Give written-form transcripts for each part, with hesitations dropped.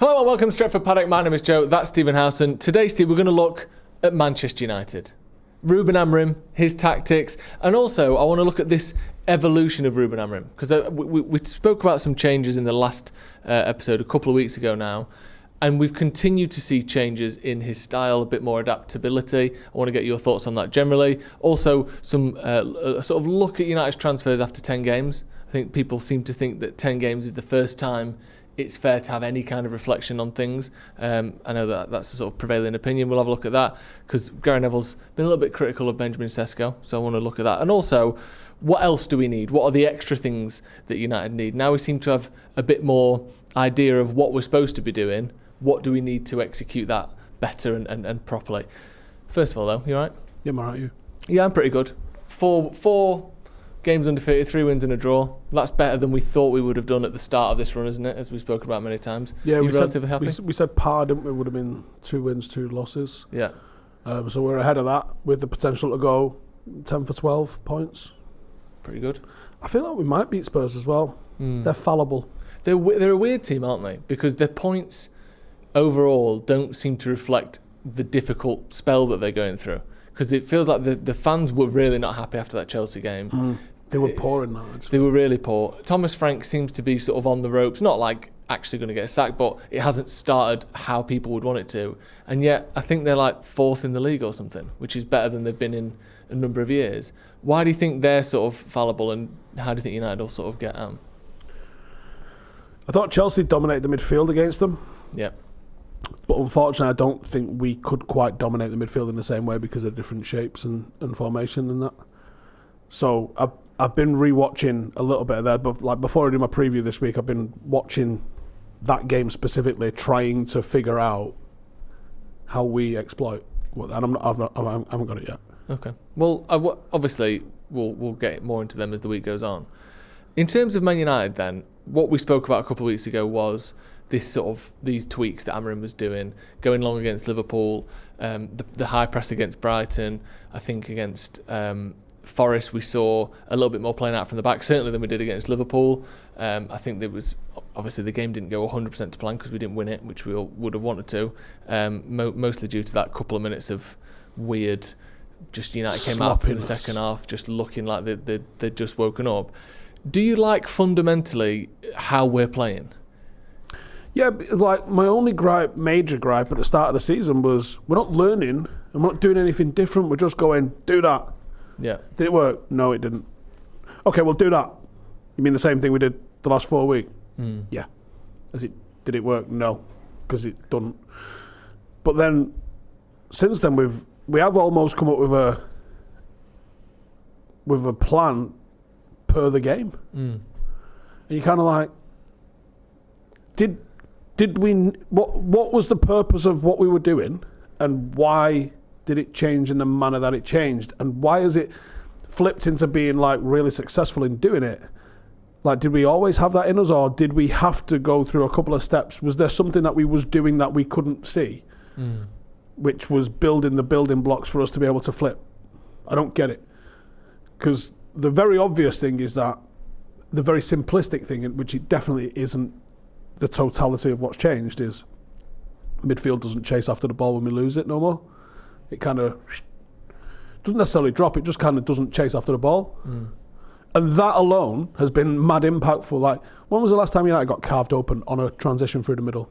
Hello and welcome to Stretford, Paddock. My name is Joe, that's Stephen Howson. Today, Steve, we're going to look at Manchester United. Ruben Amorim, his tactics, and also I want to look at this evolution of Ruben Amorim, because we spoke about some changes in the last episode a couple of weeks ago now, and we've continued to see changes in his style, a bit more adaptability. I want to get your thoughts on that generally. Also, some sort of look at United's transfers after 10 games. I think people seem to think that 10 games is the first time it's fair to have any kind of reflection on things. I know that's a sort of prevailing opinion. We'll have a look at that because Gary Neville's been a little bit critical of Benjamin Sesko, so I want to look at that. And also, what else do we need? What are the extra things that United need? Now we seem to have a bit more idea of what we're supposed to be doing. What do we need to execute that better and properly? First of all, though, you all right? Yeah, I'm all right, you? Yeah, I'm pretty good. Four games undefeated, 3 wins and a draw. That's better than we thought we would have done at the start of this run, isn't it? As we've spoken about many times. Yeah, Are you relatively happy? We said par, didn't we? Would have been 2 wins, 2 losses. Yeah. So we're ahead of that with the potential to go 10 for 12 points. Pretty good. I feel like we might beat Spurs as well. They're fallible. They're a weird team, aren't they? Because their points overall don't seem to reflect the difficult spell that they're going through. Because it feels like the fans were really not happy after that Chelsea game. They were poor in that, actually. They were really poor. Thomas Frank seems to be sort of on the ropes, not like actually going to get a sack, but it hasn't started how people would want it to. And yet, I think they're like 4th in the league or something, which is better than they've been in a number of years. Why do you think they're sort of fallible, and how do you think United will sort of get on? I thought Chelsea dominated the midfield against them. Yeah. But unfortunately, I don't think we could quite dominate the midfield in the same way because of different shapes and formation and that. So I've been rewatching a little bit of that, but like before I do my preview this week, I've been watching that game specifically, trying to figure out how we exploit. And I haven't got it yet. Okay. Well, obviously we'll get more into them as the week goes on. In terms of Man United, then, what we spoke about a couple of weeks ago was these tweaks that Amorim was doing, going long against Liverpool, the high press against Brighton. I think against Forest we saw a little bit more playing out from the back, certainly than we did against Liverpool. I think there was obviously the game didn't go 100% to plan because we didn't win it, which we all would have wanted to, mostly due to that couple of minutes of weird. Just United came out for the second half, just looking like they'd just woken up. Do you like fundamentally how we're playing? Yeah, like my only major gripe at the start of the season was we're not learning and we're not doing anything different. We're just going, do that. Yeah. Did it work? No, it didn't. Okay, well, do that. You mean the same thing we did the last 4 weeks? Yeah. Did it work? No, because it doesn't. But then, since then, we have almost come up with a plan per the game. And you're kind of like, did we? What was the purpose of what we were doing, and why did it change in the manner that it changed, and why has it flipped into being like really successful in doing it? Like, did we always have that in us, or did we have to go through a couple of steps? Was there something that we was doing that we couldn't see, which was building the building blocks for us to be able to flip? I don't get it, because the very obvious thing is that the very simplistic thing, which it definitely isn't the totality of what's changed, is midfield doesn't chase after the ball when we lose it no more. It kind of doesn't necessarily drop, it just kind of doesn't chase after the ball. And that alone has been mad impactful. Like, when was the last time United got carved open on a transition through the middle?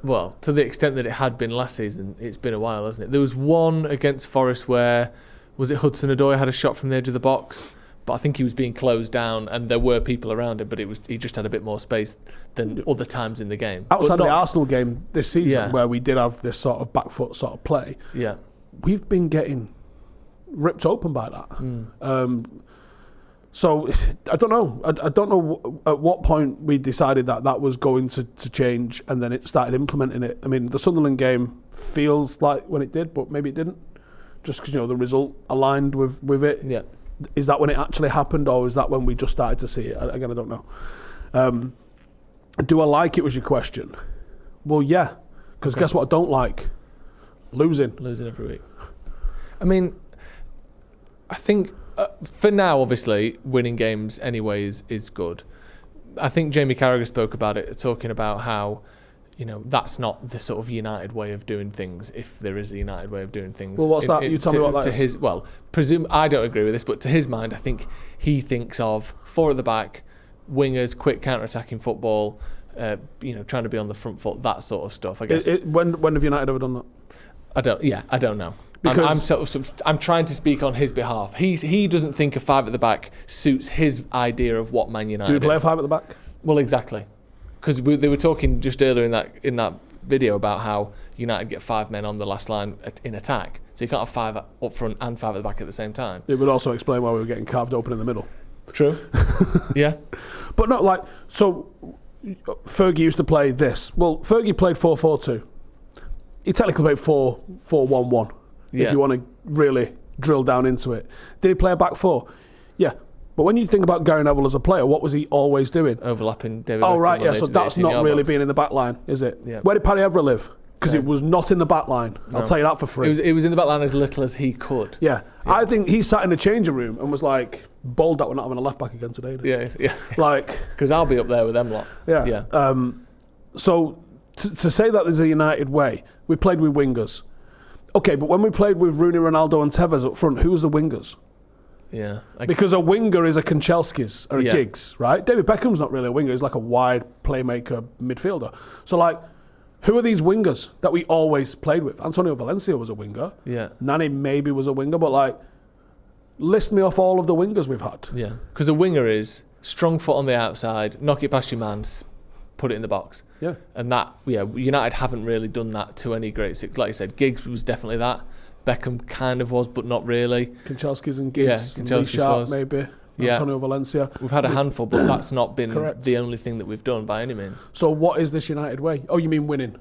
Well, to the extent that it had been last season, it's been a while, hasn't it? There was one against Forest where, was it Hudson-Odoi had a shot from the edge of the box? But I think he was being closed down and there were people around him, but he just had a bit more space than other times in the game. Outside of the Arsenal game this season, where we did have this sort of back foot sort of play, we've been getting ripped open by that. So I don't know. I don't know at what point we decided that was going to change, and then it started implementing it. I mean, the Sunderland game feels like when it did, but maybe it didn't, just because the result aligned with it. Yeah. Is that when it actually happened, or is that when we just started to see it? Again, I don't know. Do I like it, was your question? Well, yeah, because guess what I don't like? Losing every week. I mean, I think for now, obviously, winning games anyways is good. I think Jamie Carragher spoke about it, talking about how that's not the sort of United way of doing things, if there is a United way of doing things. Well, what's that? You tell me what that is. I don't agree with this, but to his mind, I think he thinks of 4 at the back, wingers, quick counter-attacking football, trying to be on the front foot, that sort of stuff, I guess. When have United ever done that? I don't know. Because I'm trying to speak on his behalf. He doesn't think a 5 at the back suits his idea of what Man United is. Do we play a 5 at the back? Well, exactly. Because they were talking just earlier in that video about how United get 5 men on the last line in attack. So you can't have 5 up front and 5 at the back at the same time. It would also explain why we were getting carved open in the middle. True. Yeah. But not so Fergie used to play this. Well, Fergie played 4-4-2. He technically played 4-4-1-1, if you want to really drill down into it. Did he play a back 4? Yeah. But when you think about Gary Neville as a player, what was he always doing? Overlapping David Oh, Beckham right, yeah, so that's not really being in the back line, is it? Yeah. Where did Paddy Evra live? Because it was not in the back line. No. I'll tell you that for free. It was in the back line as little as he could. Yeah. I think he sat in the changing room and was like, bold that we're not having a left back again today. Yeah. Because I'll be up there with them lot. Yeah. So to say that there's a United way, we played with wingers. Okay, but when we played with Rooney, Ronaldo and Tevez up front, who was the wingers? Yeah. Because a winger is a Kanchelskis or a Giggs, right? David Beckham's not really a winger. He's like a wide playmaker midfielder. So, who are these wingers that we always played with? Antonio Valencia was a winger. Yeah. Nani maybe was a winger, but, list me off all of the wingers we've had. Yeah. Because a winger is strong foot on the outside, knock it past your man, put it in the box. Yeah. And United haven't really done that to any great extent. Like you said, Giggs was definitely that. Beckham kind of was, but not really. Kanchelskis and Giggs. Yeah, Kanchelskis was. Maybe. Antonio Valencia. We've had a handful, but that's not been the only thing that we've done by any means. So what is this United way? Oh, you mean winning?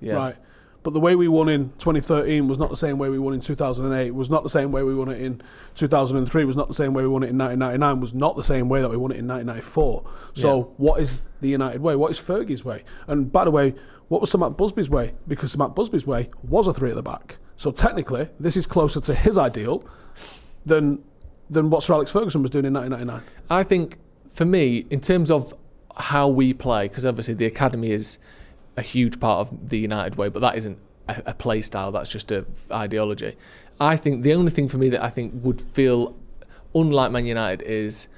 Yeah. Right. But the way we won in 2013 was not the same way we won in 2008, was not the same way we won it in 2003, was not the same way we won it in 1999, was not the same way that we won it in 1994. So what is the United way? What is Fergie's way? And by the way, what was Sir Matt Busby's way? Because Sir Matt Busby's way was a 3 at the back. So technically, this is closer to his ideal than what Sir Alex Ferguson was doing in 1999. I think, for me, in terms of how we play, because obviously the academy is a huge part of the United way, but that isn't a play style, that's just an ideology. I think the only thing for me that I think would feel unlike Man United is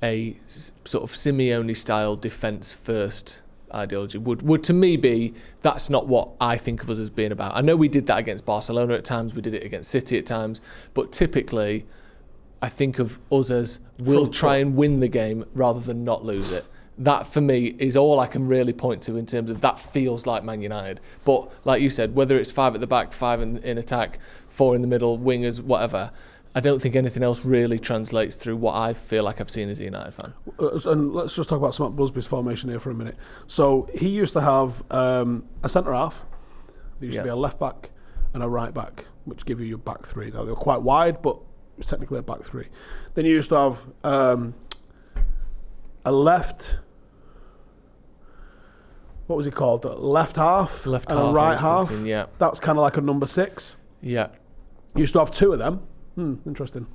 a sort of Simeone-style defence-first ideology. Would to me be, that's not what I think of us as being about. I know we did that against Barcelona at times, we did it against City at times, but typically I think of us as we'll try and win the game rather than not lose it. That, for me, is all I can really point to in terms of that feels like Man United. But, like you said, whether it's 5 at the back, 5 in attack, 4 in the middle, wingers, whatever, I don't think anything else really translates through what I feel like I've seen as a United fan. And let's just talk about Sir Matt Busby's formation here for a minute. So he used to have a centre-half. There used to be a left-back and a right-back, which give you your back 3. Now, they were quite wide, but it was technically a back 3. Then you used to have a left... What was he called? Left half and a right half. Thinking, That's kind of like a number 6. Yeah. Used to have 2 of them. Interesting.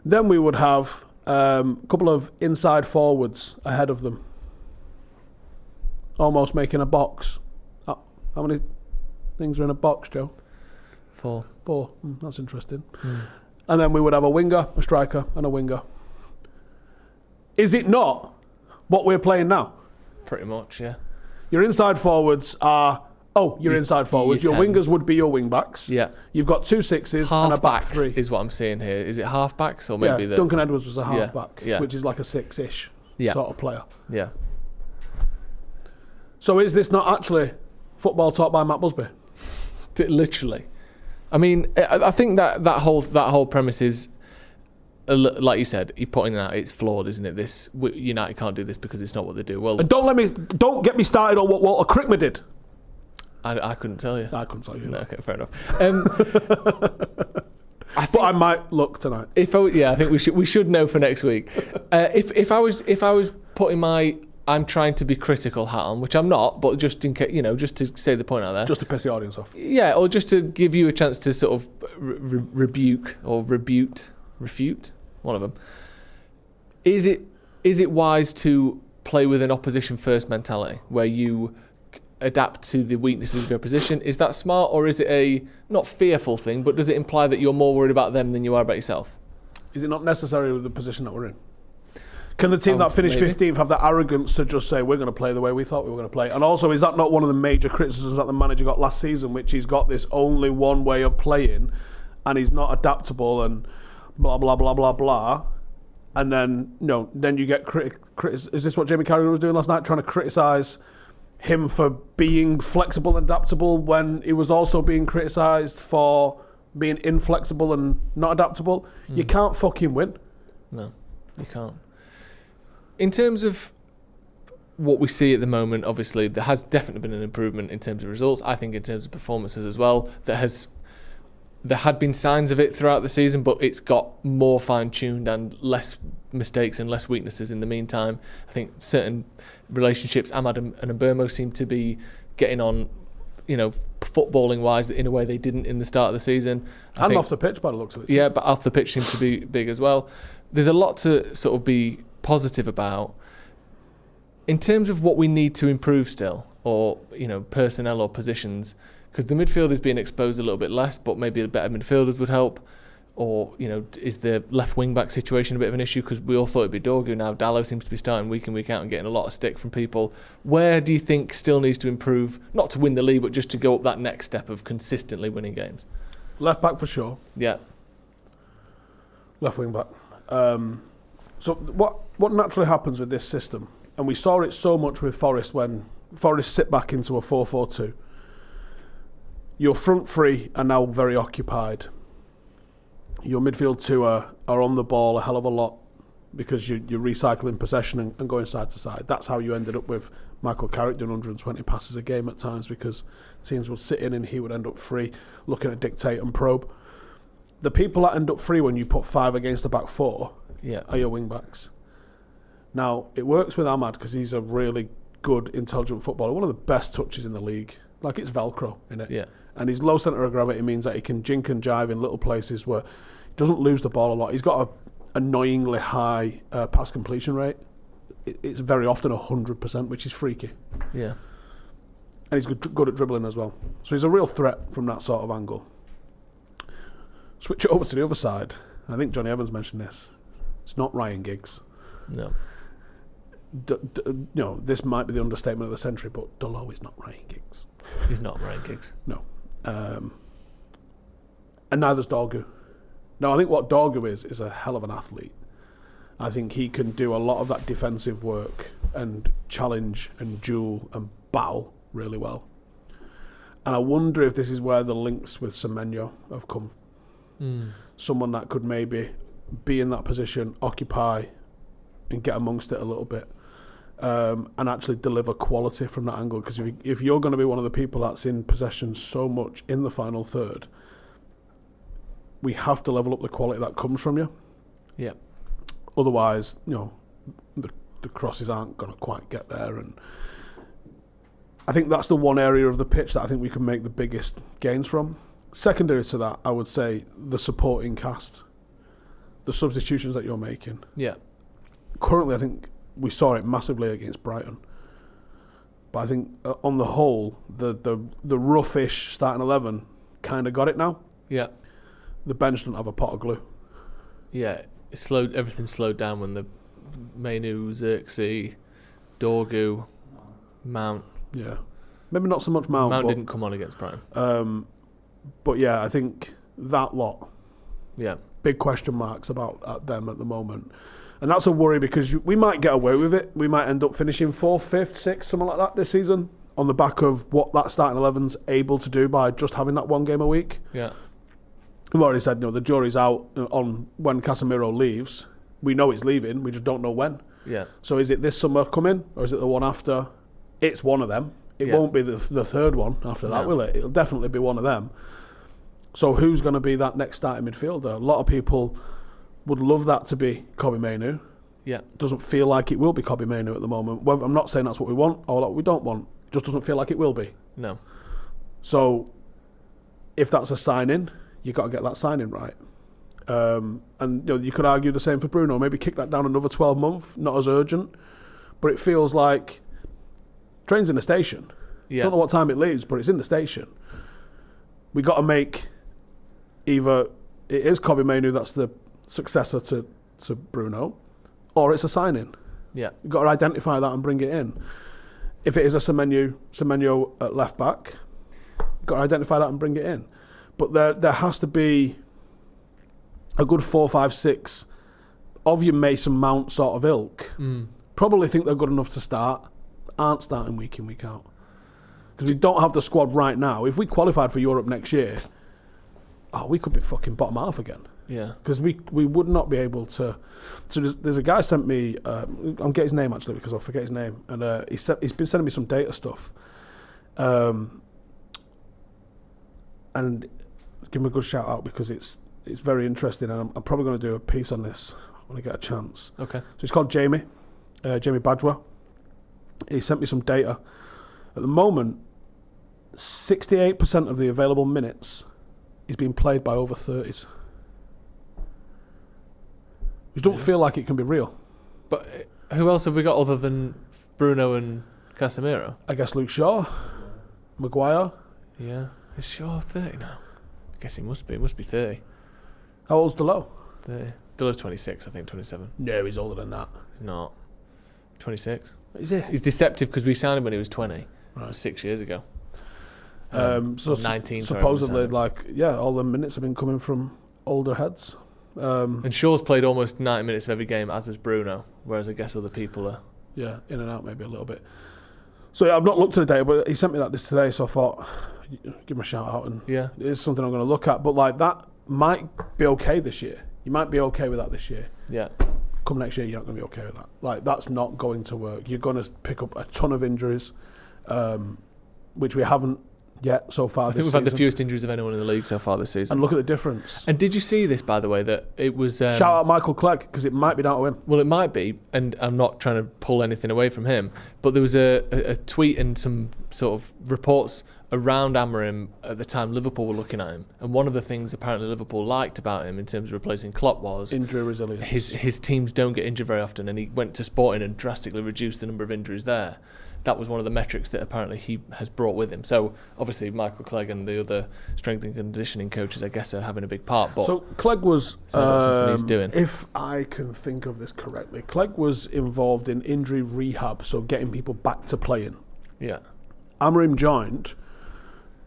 Then we would have a couple of inside forwards ahead of them, almost making a box. How many things are in a box, Joe? 4. That's interesting. And then we would have a winger, a striker, and a winger. Is it not what we're playing now? Pretty much, yeah. Your inside forwards are... Your inside forwards. Your wingers would be your wing backs. Yeah. You've got 2 6s and a back 3. Is what I'm seeing here. Is it half backs or maybe Duncan Edwards was a half back, which is like a 6-ish sort of player. Yeah. So is this not actually football taught by Matt Busby? Literally. I mean, I think that whole premise is, like you said, you're pointing out it's flawed, isn't it? This United can't do this because it's not what they do. Well, and don't get me started on what Walter Crickman did. I couldn't tell you. I couldn't tell you. No, okay, fair enough. But I might look tonight. I think we should know for next week. If I was putting my I'm trying to be critical hat on, which I'm not, but just in case, just to say the point out there, just to piss the audience off. Yeah, or just to give you a chance to sort of refute one of them. Is it wise to play with an opposition first mentality where you adapt to the weaknesses of your position. Is that smart, or is it a not fearful thing, but does it imply that you're more worried about them than you are about yourself? Is it not necessary with the position that we're in? Can the team that finished 15th have the arrogance to just say, we're going to play the way we thought we were going to play? And also, is that not one of the major criticisms that the manager got last season, which he's got this only one way of playing and he's not adaptable and blah, blah, blah, blah, blah. And then, then you get is this what Jamie Carragher was doing last night, trying to criticise him for being flexible and adaptable when he was also being criticised for being inflexible and not adaptable? You can't fucking win. No, you can't. In terms of what we see at the moment, obviously, there has definitely been an improvement in terms of results. I think in terms of performances as well. There had been signs of it throughout the season, but it's got more fine-tuned and less mistakes and less weaknesses in the meantime. I think certain relationships, Ahmad and Mbermo, seem to be getting on, footballing-wise, in a way they didn't in the start of the season. I think, off the pitch, by the looks of it. Yeah, but off the pitch seems to be big as well. There's a lot to sort of be positive about. In terms of what we need to improve still, or personnel or positions, because the midfield is being exposed a little bit less, but maybe the better midfielders would help. Or is the left wing back situation a bit of an issue, because we all thought it'd be Dorgu, now Dallo seems to be starting week in week out and getting a lot of stick from people. Where do you think still needs to improve, not to win the league, but just to go up that next step of consistently winning games? Left back for sure. Yeah. Left wing back. So what naturally happens with this system, and we saw it so much with Forest when Forest sit back into a 4-4-2, your front three are now very occupied. Your midfield two are on the ball a hell of a lot because you're recycling possession and going side to side. That's how you ended up with Michael Carrick doing 120 passes a game at times, because teams would sit in and he would end up free, looking at dictate and probe. The people that end up free when you put 5 against the back 4 are your wing backs. Now, it works with Ahmad because he's a really good, intelligent footballer, one of the best touches in the league. Like, it's Velcro, innit? Yeah. And his low centre of gravity means that he can jink and jive in little places where he doesn't lose the ball a lot. He's got a annoyingly high pass completion rate. It's very often 100%, which is freaky. Yeah. And he's good at dribbling as well. So he's a real threat from that sort of angle. Switch it over to the other side. I think Johnny Evans mentioned this. It's not Ryan Giggs. No. This might be the understatement of the century, but Delo is not Ryan Giggs. He's not Ryan Giggs. No. And neither's Dorgu. No, I think what Dorgu is a hell of an athlete. I think he can do a lot of that defensive work and challenge and duel and battle really well. And I wonder if this is where the links with Semenyo have come. Someone that could maybe be in that position, occupy and get amongst it a little bit, and actually deliver quality from that angle. Because if you're going to be one of the people that's in possession so much in the final third, we have to level up the quality that comes from you. Yeah. Otherwise, the crosses aren't going to quite get there. And I think that's the one area of the pitch that I think we can make the biggest gains from. Secondary to that, I would say the supporting cast, the substitutions that you're making. Yeah. Currently, I think we saw it massively against Brighton. But I think on the whole, the roughish starting 11 kind of got it now. Yeah. The bench doesn't have a pot of glue. Yeah, everything slowed down when the Mainu, Xerxes, Dorgu, Mount. Yeah. Maybe not so much Mount. Mount didn't come on against Brighton. But yeah, I think that lot. Yeah. Big question marks about them at the moment. And that's a worry because we might get away with it. We might end up finishing 4th, 5th, 6th, something like that this season on the back of what that starting 11's able to do by just having that one game a week. Yeah. We've already said, the jury's out on when Casemiro leaves. We know he's leaving. We just don't know when. Yeah. So is it this summer coming or is it the one after? It's one of them. It won't be the third one after that, will it? It'll definitely be one of them. So who's going to be that next starting midfielder? A lot of people would love that to be Kobbie Mainoo. Yeah. Doesn't feel like it will be Kobbie Mainoo at the moment. Well, I'm not saying that's what we want or what we don't want. It just doesn't feel like it will be. No. So if that's a sign-in, you've got to get that sign-in right. And you could argue the same for Bruno. Maybe kick that down another 12 months, not as urgent. But it feels like train's in a station. Yeah. Don't know what time it leaves, but it's in the station. We got to make either it is Kobbie Mainoo that's the successor to Bruno, or it's a signing. Yeah. You've got to identify that and bring it in. If it is a Semenyo at left back, you've got to identify that and bring it in. But there has to be a good 4, 5, 6 of your Mason Mount sort of ilk. Probably think they're good enough to start, aren't starting week in, week out. Because we don't have the squad right now. If we qualified for Europe next year, we could be fucking bottom half again. Yeah. Because we would not be able to. So there's a guy sent me. I'll get his name actually because I'll forget his name. And he's been sending me some data stuff. And give him a good shout out because it's very interesting. And I'm probably going to do a piece on this when I get a chance. Okay. So it's called Jamie Badger. He sent me some data. At the moment, 68% of the available minutes is being played by over 30s. Which don't feel like it can be real. But who else have we got other than Bruno and Casemiro? I guess Luke Shaw, Maguire. Yeah. Is Shaw 30 now? I guess he must be. He must be 30. How old's Delo? 30. Delo's 26, I think, 27. No, he's older than that. He's not. 26. Is he? He's deceptive because we signed him when he was 20. Right. That was 6 years ago. So 19, supposedly, all the minutes have been coming from older heads. And Shaw's played almost 90 minutes of every game, as has Bruno, whereas I guess other people are... Yeah, in and out maybe a little bit. So yeah, I've not looked at the data, but he sent me this today, so I thought, give him a shout out, and it is something I'm going to look at. But that might be okay this year. You might be okay with that this year. Yeah. Come next year, you're not going to be okay with that. That's not going to work. You're going to pick up a ton of injuries, which we haven't yet so far. I think we've had the fewest injuries of anyone in the league so far this season. And look at the difference. And did you see this, by the way, that it was... Shout out Michael Clegg, because it might be down to him. Well, it might be, and I'm not trying to pull anything away from him, but there was a tweet and some sort of reports around Amorim at the time Liverpool were looking at him. And one of the things apparently Liverpool liked about him in terms of replacing Klopp was... injury resilience. His teams don't get injured very often, and he went to Sporting and drastically reduced the number of injuries there. That was one of the metrics that apparently he has brought with him. So obviously Michael Clegg and the other strength and conditioning coaches, I guess, are having a big part. But so Clegg was, sounds like something he's doing. If I can think of this correctly, Clegg was involved in injury rehab, so getting people back to playing. Yeah. Amorim joined,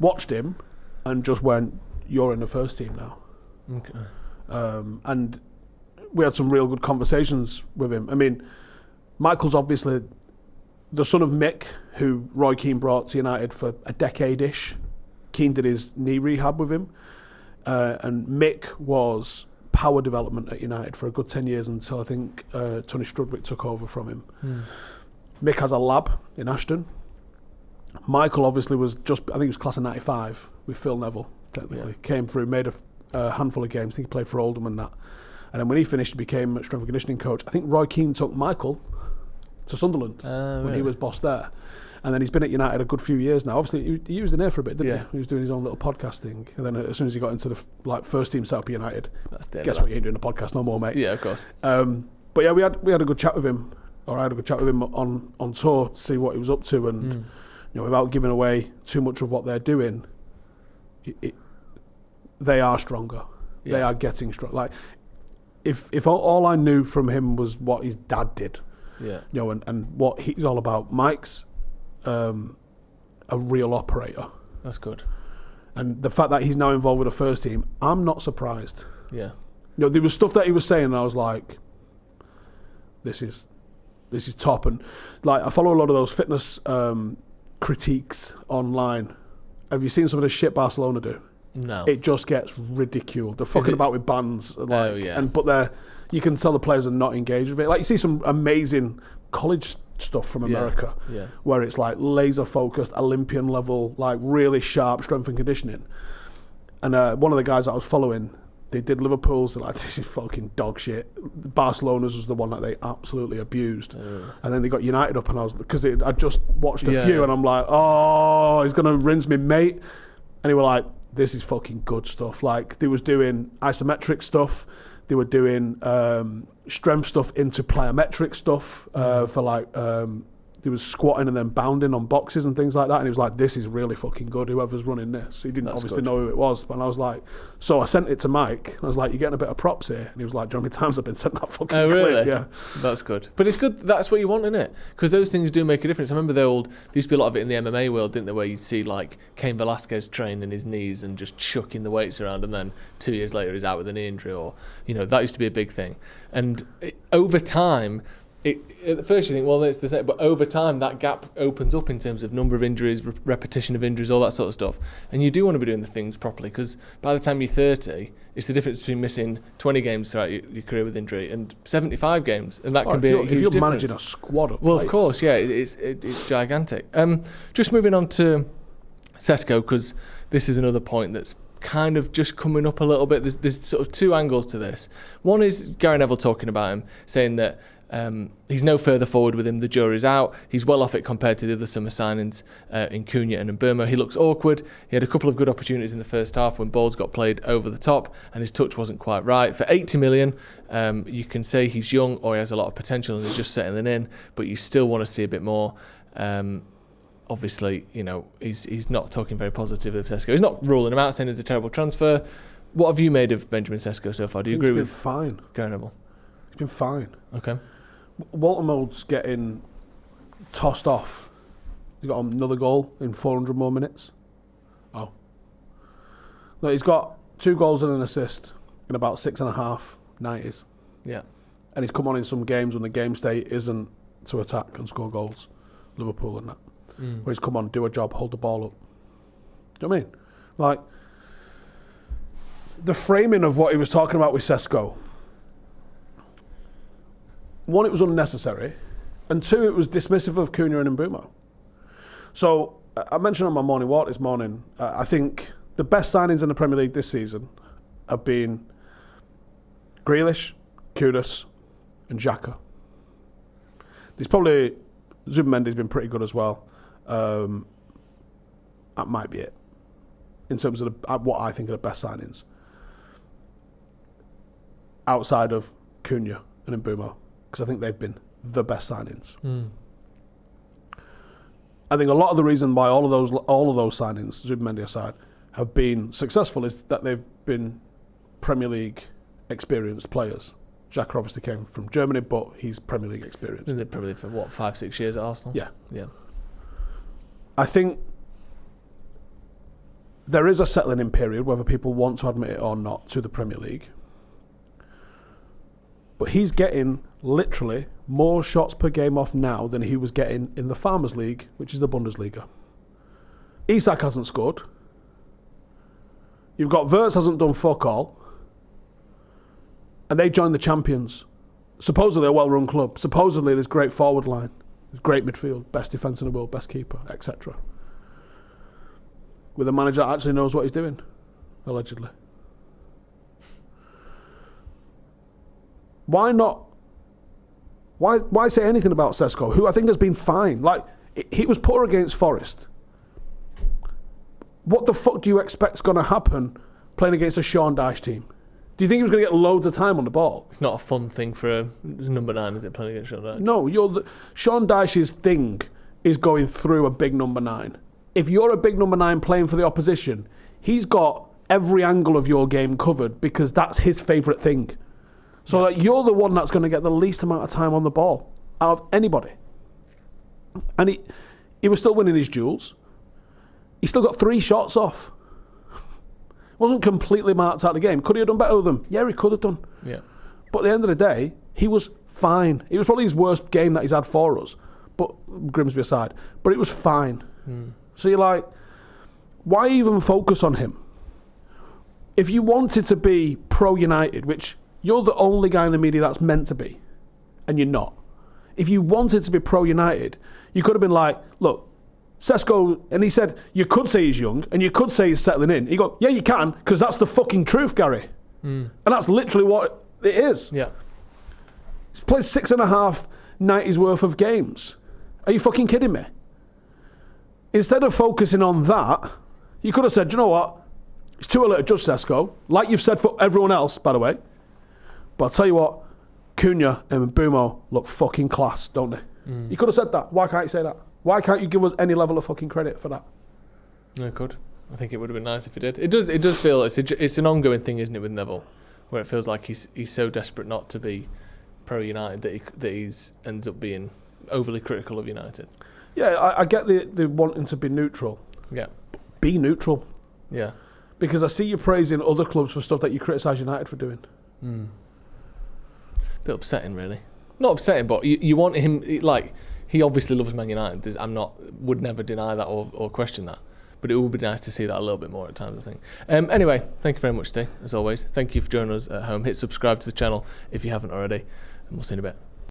watched him, and just went, "You're in the first team now." Okay. And we had some real good conversations with him. I mean, Michael's obviously the son of Mick, who Roy Keane brought to United for a decade-ish. Keane did his knee rehab with him. And Mick was power development at United for a good 10 years until I think Tony Strudwick took over from him. Mick has a lab in Ashton. Michael obviously was I think he was class of 95 with Phil Neville, technically. Yeah. Came through, made a handful of games. I think he played for Oldham and that. And then when he finished, he became a strength and conditioning coach. I think Roy Keane took Michael to Sunderland when he was boss there. And then he's been at United a good few years now. Obviously, he used in there for a bit, didn't he? He was doing his own little podcast thing. And then as soon as he got into the first team setup at United, guess what, you ain't doing a podcast no more, mate. Yeah, of course. But yeah, we had a good chat with him, or I had a good chat with him on tour to see what he was up to, and without giving away too much of what they're doing, they are stronger. Yeah. They are getting strong. Like if all I knew from him was what his dad did. Yeah, and what he's all about. Mike's a real operator. That's good. And the fact that he's now involved with the first team, I'm not surprised. Yeah. There was stuff that he was saying, and I was like, this is top. And I follow a lot of those fitness critiques online. Have you seen some of the shit Barcelona do? No. It just gets ridiculed. They're fucking about with bands. But you can tell the players are not engaged with it. Like, you see some amazing college stuff from America where it's like laser focused, Olympian level, like really sharp strength and conditioning. And one of the guys that I was following, they did Liverpool's. They're like, this is fucking dog shit. Barcelona's was the one that they absolutely abused. And then they got United up, and I just watched a few, and I'm like, oh, he's gonna rinse me, mate. And he were like, this is fucking good stuff. Like, they was doing isometric stuff. They were doing strength stuff into plyometric stuff for He was squatting and then bounding on boxes and things like that. And he was like, this is really fucking good, whoever's running this. He didn't obviously know who it was. But I was like, so I sent it to Mike. I was like, you're getting a bit of props here. And he was like, do you know how many times I've been sent that fucking clip? Really? Yeah. That's good. But it's good. That's what you want, isn't it? Because those things do make a difference. I remember there used to be a lot of it in the MMA world, didn't there, where you'd see like Cain Velasquez training his knees and just chucking the weights around, and then 2 years later he's out with a knee injury, or, that used to be a big thing. And over time, at first you think, well, it's the same, but over time that gap opens up in terms of number of injuries, repetition of injuries, all that sort of stuff. And you do want to be doing the things properly, because by the time you're 30, it's the difference between missing 20 games throughout your career with injury and 75 games, and that can be a huge difference. If you're managing a squad of players. Of course, yeah, it's gigantic. Just moving on to Sesko, because this is another point that's kind of just coming up a little bit. There's sort of two angles to this. One is Gary Neville talking about him, saying that he's no further forward with him. The jury's out. He's well off it compared to the other summer signings in Cunha and in Burma. He looks awkward. He had a couple of good opportunities in the first half when balls got played over the top and his touch wasn't quite right. For 80 million, you can say he's young or he has a lot of potential and he's just settling in, but you still want to see a bit more. Obviously, he's not talking very positive of Sesko. He's not ruling him out, saying it's a terrible transfer. What have you made of Benjamin Sesko so far? Do you agree with fine. Gary Neville? He's been fine. Okay. Walter Mold's getting tossed off. He's got another goal in 400 more minutes. Oh. No, he's got 2 goals and an assist in about 6.5 90s. Yeah. And he's come on in some games when the game state isn't to attack and score goals. Liverpool and that. Where he's come on, do a job, hold the ball up. Do you know what I mean? Like, the framing of what he was talking about with Sesko, one, it was unnecessary, and 2, it was dismissive of Cunha and Mbeumo. So, I mentioned on my morning walk this morning, I think the best signings in the Premier League this season have been Grealish, Kudus, and Xhaka. There's probably Zubimendi's been pretty good as well. That might be it in terms of what I think are the best signings outside of Cunha and Mbeumo, because I think they've been the best signings. I think a lot of the reason why all of those signings, Zubimendi aside, have been successful is that they've been Premier League experienced players. Xhaka obviously came from Germany, but he's Premier League experienced. Been there probably for 5-6 years at Arsenal? Yeah. I think there is a settling in period, whether people want to admit it or not, to the Premier League. But he's getting literally more shots per game off now than he was getting in the Farmers League, which is the Bundesliga. Isak hasn't scored. You've got Wirtz hasn't done fuck all. And they joined the champions. Supposedly a well-run club. Supposedly there's great forward line. There's great midfield. Best defence in the world. Best keeper. Etc. With a manager that actually knows what he's doing. Allegedly. Why not? Why say anything about Sesko, who I think has been fine? Like, he was poor against Forest. What the fuck do you expect's going to happen playing against a Sean Dyche team? Do you think he was going to get loads of time on the ball? It's not a fun thing for a number 9, is it, playing against Sean Dyche? No, Sean Dyche's thing is going through a big number 9. If you're a big number 9 playing for the opposition, he's got every angle of your game covered because that's his favourite thing. So like, you're the one that's going to get the least amount of time on the ball out of anybody. And he was still winning his duels. He still got 3 shots off. Wasn't completely marked out of the game. Could he have done better with them? Yeah, he could have done. Yeah. But at the end of the day, he was fine. It was probably his worst game that he's had for us. But Grimsby aside. But it was fine. So you're like, why even focus on him? If you wanted to be pro-United, which you're the only guy in the media that's meant to be, and you're not. If you wanted to be pro-United, you could have been like, look, Sesko, and he said, you could say he's young, and you could say he's settling in. You go, yeah, you can, because that's the fucking truth, Gary. And that's literally what it is. Yeah. He's played 6.5 90s worth of games. Are you fucking kidding me? Instead of focusing on that, you could have said, you know what? It's too early to judge Sesko, like you've said for everyone else, by the way. But I'll tell you what, Cunha and Mbeumo look fucking class, don't they? You could have said that. Why can't you say that? Why can't you give us any level of fucking credit for that? No, it could. I think it would have been nice if he did. It does feel it's an ongoing thing, isn't it, with Neville, where it feels like he's so desperate not to be pro United that he's ends up being overly critical of United. Yeah, I get the wanting to be neutral. Yeah. Be neutral. Yeah. Because I see you praising other clubs for stuff that you criticise United for doing. Bit upsetting, really. Not upsetting, but you want him, like, he obviously loves Man United. Would never deny that or question that. But it would be nice to see that a little bit more at times, I think. Anyway, thank you very much, Steve, as always. Thank you for joining us at home. Hit subscribe to the channel if you haven't already. And we'll see you in a bit.